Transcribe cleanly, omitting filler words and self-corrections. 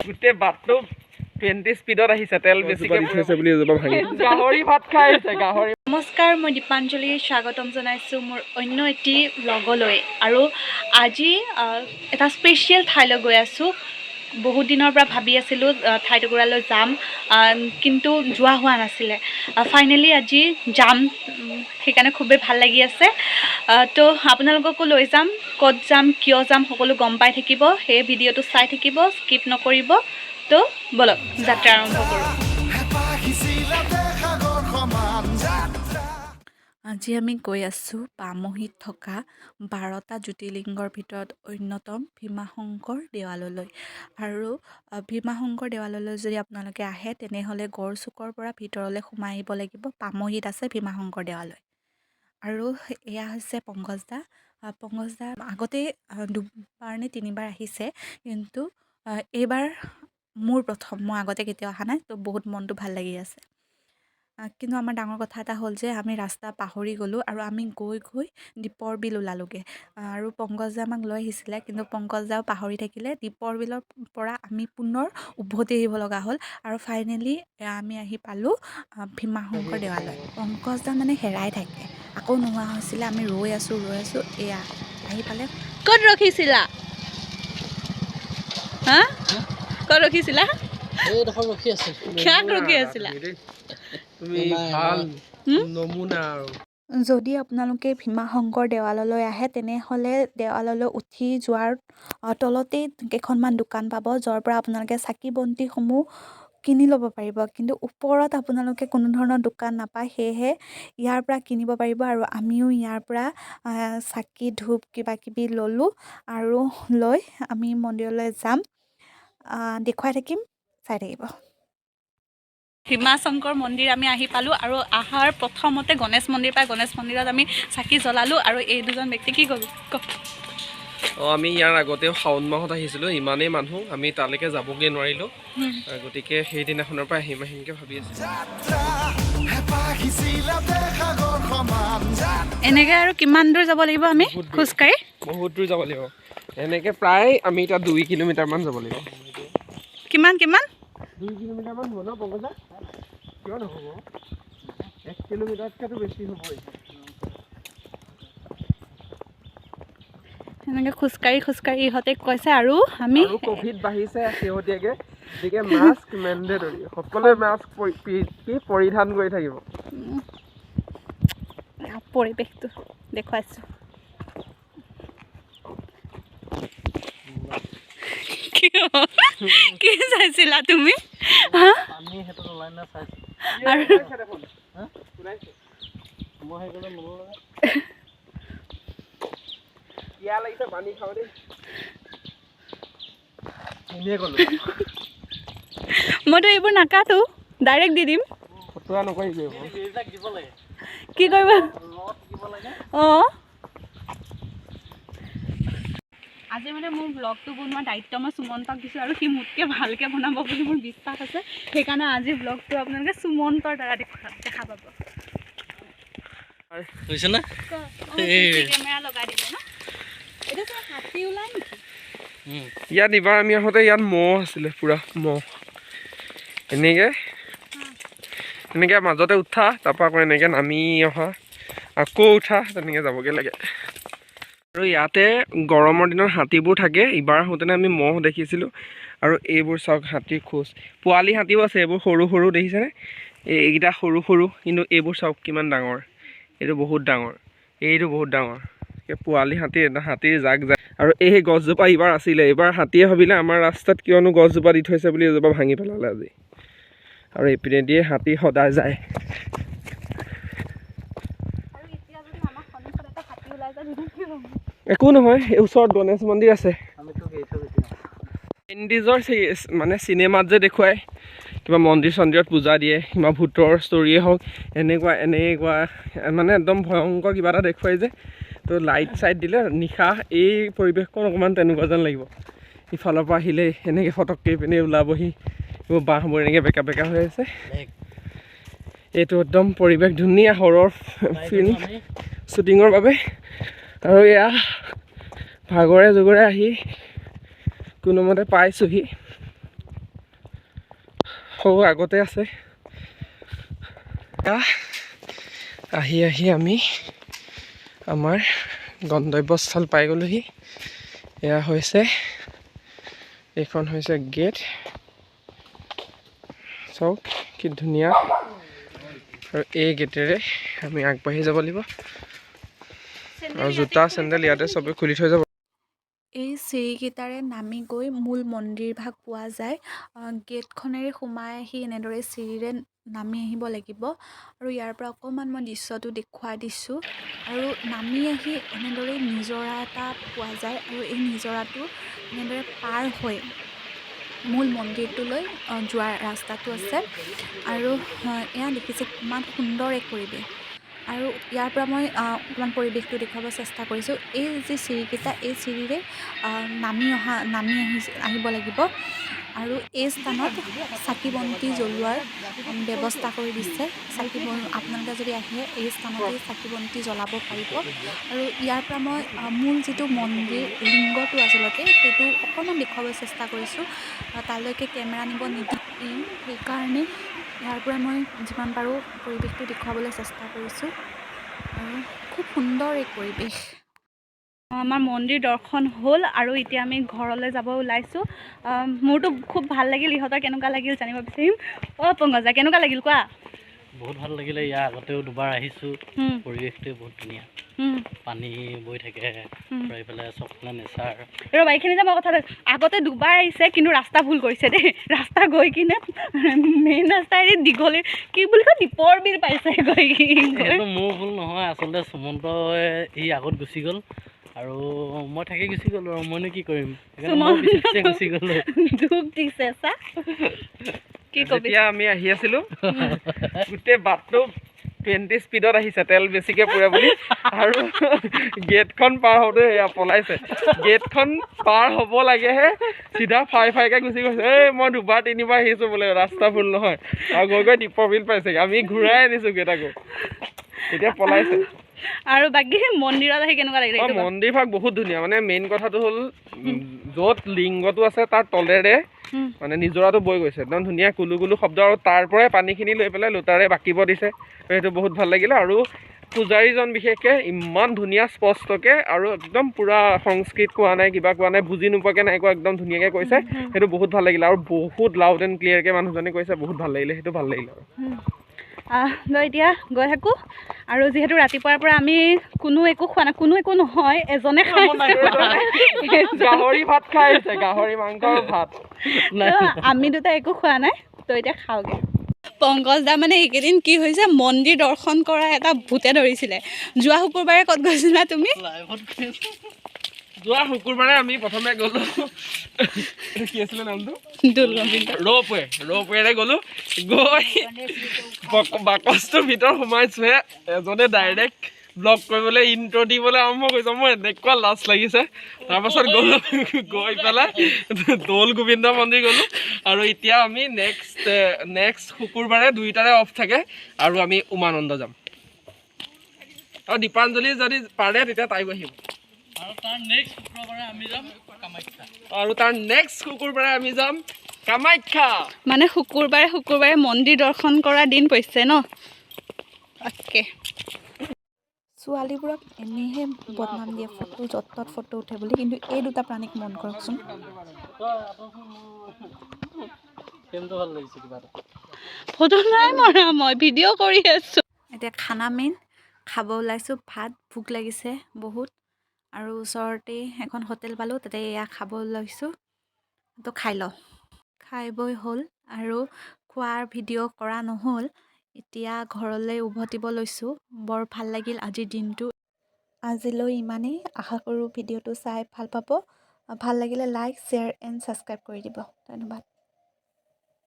গোটেই বাটটো 20 স্পীডত আহিছে তেল বেছিকৈ উঠিছে বুলি ভাঙি গাহৰি ভাত খাই আছে গাহৰি নমস্কাৰ মই দীপাঞ্জলি স্বাগতম জনাইছোঁ মোৰ অন্য এটি ব্লগলৈ আৰু আজি এটা স্পেচিয়েল ঠাইলৈ গৈ আছোঁ বহুত দিনৰ পৰা ভাবি আছিলোঁ ঠাইটুকুৰালৈ যাম কিন্তু যোৱা হোৱা নাছিলে ফাইনেলি আজি যাম সেইকাৰণে খুবেই ভাল লাগি আছে তো আপোনালোককো লৈ যাম ক'ত যাম কিয় যাম সকলো গম পাই থাকিব সেই ভিডিঅ'টো চাই থাকিব স্কিপ নকৰিব তো বলক যাত্ৰা আৰম্ভ কৰোঁ আজি আমি গৈ আছোঁ পামহিত থকা 12টা জ্যোতিৰ্লিংগৰ ভিতৰত অন্যতম ভীমাশংকৰ দেৱালয়লৈ আৰু ভীমাশংকৰ দেৱালয়লৈ যদি আপোনালোকে আহে তেনেহ'লে গড়চুকৰ পৰা ভিতৰলৈ সোমাই আহিব লাগিব পামহিত আছে ভীমাশংকৰ দেৱালয় আৰু এয়া হৈছে পংকজদা আগতে দুবাৰ নে তিনিবাৰ আহিছে কিন্তু এইবাৰ মোৰ প্ৰথম মই আগতে কেতিয়াও অহা নাই তো বহুত মনটো ভাল লাগি আছে কিন্তু আমাৰ ডাঙৰ কথা এটা হ'ল যে আমি ৰাস্তা পাহৰি গ'লোঁ আৰু আমি গৈ দীপৰ বিল ওলালোগৈ আৰু পংকজদা আমাক লৈ আহিছিলে কিন্তু পংকজদাও পাহৰি থাকিলে দীপৰ বিলৰ পৰা আমি পুনৰ উভতি আহিব লগা হ'ল আৰু ফাইনেলি আমি আহি পালোঁ ভীমাশংকৰ দেৱালয় পংকজদা মানে হেৰাই থাকে আকৌ নোহোৱা হৈছিলে আমি ৰৈ আছোঁ এয়া আহি পালে ক'ত ৰখিছিলা হা ক'ত ৰখিছিলা এইডোখৰ ৰখি আছে কিয় ৰখি আছিলা তুমি ভাল নমুনা আৰু যদি আপোনালোকে ভীমাশংকৰ দেৱালয়লৈ আহে তেনেহ'লে দেৱালয়লৈ উঠি যোৱাৰ তলতেই কেইখনমান দোকান পাব য'ৰ পৰা আপোনালোকে চাকি বন্তিসমূহ কিনি ল'ব পাৰিব কিন্তু ওপৰত আপোনালোকে কোনো ধৰণৰ দোকান নাপায় সেয়েহে ইয়াৰ পৰা কিনিব পাৰিব আৰু আমিও ইয়াৰ পৰা চাকি ধূপ কিবা কিবি ল'লোঁ আৰু লৈ আমি মন্দিৰলৈ যাম দেখুৱাই থাকিম চাই থাকিব ভীমাশংকৰ মন্দিৰ আমি আহি পালোঁ আৰু আহাৰ প্ৰথমতে গণেশ মন্দিৰ পাই গণেশ মন্দিৰত আমি চাকি জ্বলালোঁ আৰু এই দুজন ব্যক্তি কি গ'ল আমি ইয়াৰ আগতেও শাওণ মাহত আহিছিলোঁ ইমানেই মানুহ আমি তালৈকে যাবগৈ নোৱাৰিলোঁ গতিকে সেইদিনাখনৰ পৰা আহিম আহিমকৈ ভাবি আছিলোঁ এনেকৈ আৰু কিমান দূৰ যাব লাগিব আমি খোজকাঢ়ি বহুত দূৰ যাব লাগিব এনেকৈ প্ৰায় আমি এতিয়া 2 কিলোমিটাৰমান যাব লাগিব কিমান 2 কিলোমিটাৰমান হ'ব ন পংকজা কিয় নহ'ব 1 কিলোমিটাৰতকৈতো বেছি হ'বই এনেকৈ খোজকাঢ়ি ইহঁতে কৈছে আৰু আমি ক'ভিড বাঢ়িছে শেহতীয়াকৈ গতিকে মাস্ক মেণ্ডেটৰী সকলোৱে মাস্ক পৰিধান কৰি থাকিব পৰিৱেশটো দেখুৱাইছোঁ কি চাইছিলা তুমি মইতো এইবোৰ নাকাটো ডাইৰেক্ট দি দিম কি কৰিব অঁ আজি মানে মোৰ ব্লগটো বনোৱাৰ দায়িত্ব মই সুমন্তক দিছোঁ আৰু সি মোতকৈ ভালকৈ বনাব বুলি মোৰ বিশ্বাস আছে সেইকাৰণে আজি ব্লগটো আপোনালোকে সুমন্তৰ দ্বাৰা দেখা পাব কেমেৰা লগাই দিব ন এইটো হাতী ওলাই নেকি ইয়াত এইবাৰ আমি আহোঁতে ইয়াত মহ আছিলে পুৰা মহ এনেকৈ মাজতে উঠা তাৰপৰা আকৌ এনেকৈ নামি অহা আকৌ উঠা তেনেকৈ যাবগৈ লাগে আৰু ইয়াতে গৰমৰ দিনত হাতীবোৰ থাকে ইবাৰ আহোঁতেনে আমি মহ দেখিছিলোঁ আৰু এইবোৰ চাওক হাতীৰ খোজ পোৱালি হাতীও আছে এইবোৰ সৰু সৰু দেখিছেনে এইকেইটা সৰু কিন্তু এইবোৰ চাওক কিমান ডাঙৰ এইটো বহুত ডাঙৰ পোৱালি হাতীৰ জাক আৰু এই গছজোপা এইবাৰ আছিলে এইবাৰ হাতীয়ে ভাবিলে আমাৰ ৰাস্তাত কিয়নো গছজোপা দি থৈছে বুলি এজোপা ভাঙি পেলালে আজি আৰু এইপিনে দিয়ে হাতী সদায় যায় একো নহয় এই ওচৰত গণেশ মন্দিৰ আছে ইণ্ডিজৰ মানে চিনেমাত যে দেখুৱাই কিবা মন্দিৰ চন্দিৰত পূজা দিয়ে কিবা ভূতৰ ষ্টৰিয়ে হওক এনেকুৱা মানে একদম ভয়ংকৰ কিবা এটা দেখুৱাই যে তো লাইট চাইট দিলে নিশা এই পৰিৱেশখন অকণমান তেনেকুৱা যেন লাগিব ইফালৰ পৰা আহিলে এনেকৈ ফটককৈ পিনে ওলাবহি এইবোৰ বাঁহবোৰ এনেকৈ বেকা হৈ আছে এইটো একদম পৰিৱেশ ধুনীয়া হৰৰ ফিল্ম শ্বুটিঙৰ বাবে আৰু এয়া ভাগৰে জুগৰে আহি কোনোমতে পাইছোঁহি সৌ আগতে আছে। আহি আমি আমাৰ গন্তব্যস্থল পাই গ'লোহি। এয়া হৈছে, এইখন হৈছে গেট। চাওক কি ধুনীয়া। আৰু এই গেটেৰে আমি আগবাঢ়ি যাব লাগিব। আৰু জোতা চেণ্ডেল ইয়াতে চবে খুলি থৈ যাব। এই চিৰিকেইটাৰে নামি গৈ মূল মন্দিৰ ভাগ পোৱা যায়। গেটখনেৰে সোমাই আহি এনেদৰে চিৰিৰে নামি আহিব লাগিব। আৰু ইয়াৰ পৰা অকণমান মই দৃশ্যটো দেখুৱাই দিছোঁ। আৰু নামি আহি এনেদৰে নিজৰা এটা পোৱা যায়। আৰু এই নিজৰাটো এনেদৰে পাৰ হৈ মূল মন্দিৰটোলৈ যোৱাৰ ৰাস্তাটো আছে। আৰু এয়া দেখিছে কিমান সুন্দৰ এক পৰিৱেশ। আৰু ইয়াৰ পৰা মই অকণমান পৰিৱেশটো দেখুৱাব চেষ্টা কৰিছোঁ। এই যি চিৰিকেইটা, এই চিৰিৰে নামি আহিব লাগিব। আৰু এই স্থানত চাকি বন্তি জ্বলোৱাৰ ব্যৱস্থা কৰি দিছে। আপোনালোকে যদি আহে এই স্থানতে চাকি বন্তি জ্বলাব পাৰিব। আৰু ইয়াৰ পৰা মই মূল যিটো মন্দিৰ লিংগটো আচলতে সেইটো অকণমান দেখুৱাব চেষ্টা কৰিছোঁ। তালৈকে কেমেৰা নিব নিদিয়ে, সেইকাৰণে ইয়াৰ পৰা মই যিমান পাৰোঁ পৰিৱেশটো দেখুৱাবলৈ চেষ্টা কৰিছোঁ। আৰু খুব সুন্দৰ এক পৰিৱেশ। আমাৰ মন্দিৰ দৰ্শন হ'ল আৰু এতিয়া আমি ঘৰলৈ যাব ওলাইছোঁ। মোৰতো খুব ভাল লাগিল। ইহঁতৰ কেনেকুৱা লাগিল জানিব বিচাৰিম। পংকজা, কেনেকুৱা লাগিল কোৱা? বহুত ভাল লাগিলে। ইয়াৰ আগতেও দুবাৰ আহিছোঁ। পৰিৱেশটোৱে বহুত ধুনীয়া। পানী বৈ থাকে, এইফালে চবফালে নেচাৰ। ৰ'বা, এইখিনি যে মই কথা আগতে দুবাৰ আহিছে, কিন্তু ৰাস্তা ভুল কৰিছে দেই। ৰাস্তা গৈ কিনে মেইন ৰাস্তাৰে দীঘলী কি বুলি কয় দীপৰ বিল পাইছে গৈ। সেইটো মোৰ ভুল নহয়, আচলতে সুমন্তই আগত গুচি গ'ল আৰু মই থাকি গুচি গ'লো। আৰু মইনো কি কৰিম, সেইকাৰণে গুচি গ'লো। দুখ দিছে চা। কি কবি? যেতিয়া আমি আহি আছিলোঁ, গোটেই বাটটো 20 স্পীডত আহিছে, তেল বেছিকৈ পুৰে বুলি। আৰু গেটখন পাৰ হওঁতে এয়া পলাইছে। গেটখন পাৰ হ'ব লাগেহে চিধা ফাইকৈ গুচি গৈছে। মই দুবাৰ তিনিবাৰ আহিছোঁ বোলে, ৰাস্তা ভুল নহয়। আৰু গৈ দীপৰ বিল পাইছেগৈ। আমি ঘূৰাই আনিছোঁ গেটাকো, এতিয়া পলাইছে। আৰু বাকী মন্দিৰত আহি কেনেকুৱা লাগিলে? মন্দিৰ ভাগ বহুত ধুনীয়া। মানে মেইন কথাটো হ'ল, য'ত লিংগটো আছে তাৰ তলেৰে মানে নিজৰাটো বৈ গৈছে, একদম ধুনীয়া কুলু কুলু শব্দ। আৰু তাৰ পৰাই পানীখিনি লৈ পেলাই লোটাৰে বাকিব দিছে। সেইটো বহুত ভাল লাগিলে। আৰু পূজাৰীজন বিশেষকৈ ইমান ধুনীয়া স্পষ্টকৈ, আৰু একদম পূৰা সংস্কৃত কোৱা নাই, কিবা কোৱা নাই, বুজি নোপোৱাকৈ নাই কোৱা, একদম ধুনীয়াকৈ কৈছে। সেইটো বহুত ভাল লাগিলে। আৰু বহুত লাউড এণ্ড ক্লিয়াৰকৈ মানুহজনে কৈছে, বহুত ভাল লাগিলে। সেইটো ভাল লাগিলে। এতিয়া গৈ থাকোঁ। আৰু যিহেতু ৰাতিপুৱাৰ পৰা আমি কোনো একো খোৱা নাই, কোনো একো নহয়, এজনে গাহৰি ভাত খাই আহিছে, গাহৰি মাংসৰ ভাত। আমি দুটা একো খোৱা নাই, তো এতিয়া খাওঁগৈ। পংকজ দা মানে এইকেইদিন কি হৈছে, মন্দিৰ দৰ্শন কৰা এটা ভূতে ধৰিছিলে। যোৱা শুকুৰবাৰে ক'ত গৈছিলা তুমি? যোৱা শুকুৰবাৰে আমি প্ৰথমে গ'লোঁ, কি আছিলে নামটো? ৰৌপৱেৰে গ'লোঁ। গৈ বাকচটোৰ ভিতৰত সোমাইছোহে, এজনে ডাইৰেক্ট ব্লগ কৰিবলৈ ইণ্ট্ৰ দিবলৈ আৰম্ভ কৰিছে। মোৰ এনেকুৱা লাজ লাগিছে। তাৰপাছত গ'লোঁ, গৈ পেলাই দৌল গোবিন্দ মন্দিৰ গ'লোঁ। আৰু এতিয়া আমি নেক্সট শুকুৰবাৰে দুইটাৰে অফ থাকে, আৰু আমি উমানন্দ যাম। আৰু দীপাঞ্জলি যদি পাৰে তেতিয়া তাইও আহিব। আৰু তাৰ নেক্সট শুকুৰবাৰে আমি যাম কামাখ্যা। মানে শুকুৰবাৰে মন্দিৰ দৰ্শন কৰা দিন পৰিছে ন? অ'কে। ছোৱালীবোৰক এনেহে বদনাম দিয়ে, ফটো য'ত ত'ত ফটো উঠে বুলি, কিন্তু এই দুটা প্ৰাণীক মন কৰকচোন। ফটো নাই মৰা, মই ভিডিঅ' কৰি আছোঁ। এতিয়া খানা মেইন খাব ওলাইছোঁ। ভাত, ভোক লাগিছে বহুত। আৰু ওচৰতে এখন হোটেল পালোঁ, তাতে এয়া খাব লৈছোঁ। তো খাই লওঁ। খাই বৈ হ'ল, আৰু খোৱাৰ ভিডিঅ' কৰা নহ'ল। এতিয়া ঘৰলৈ উভতিব লৈছোঁ। বৰ ভাল লাগিল আজিৰ দিনটো। আজিলৈ ইমানেই। আশা কৰোঁ ভিডিঅ'টো চাই ভাল পাব। ভাল লাগিলে লাইক, শ্বেয়াৰ এণ্ড ছাবস্ক্ৰাইব কৰি দিব। ধন্যবাদ।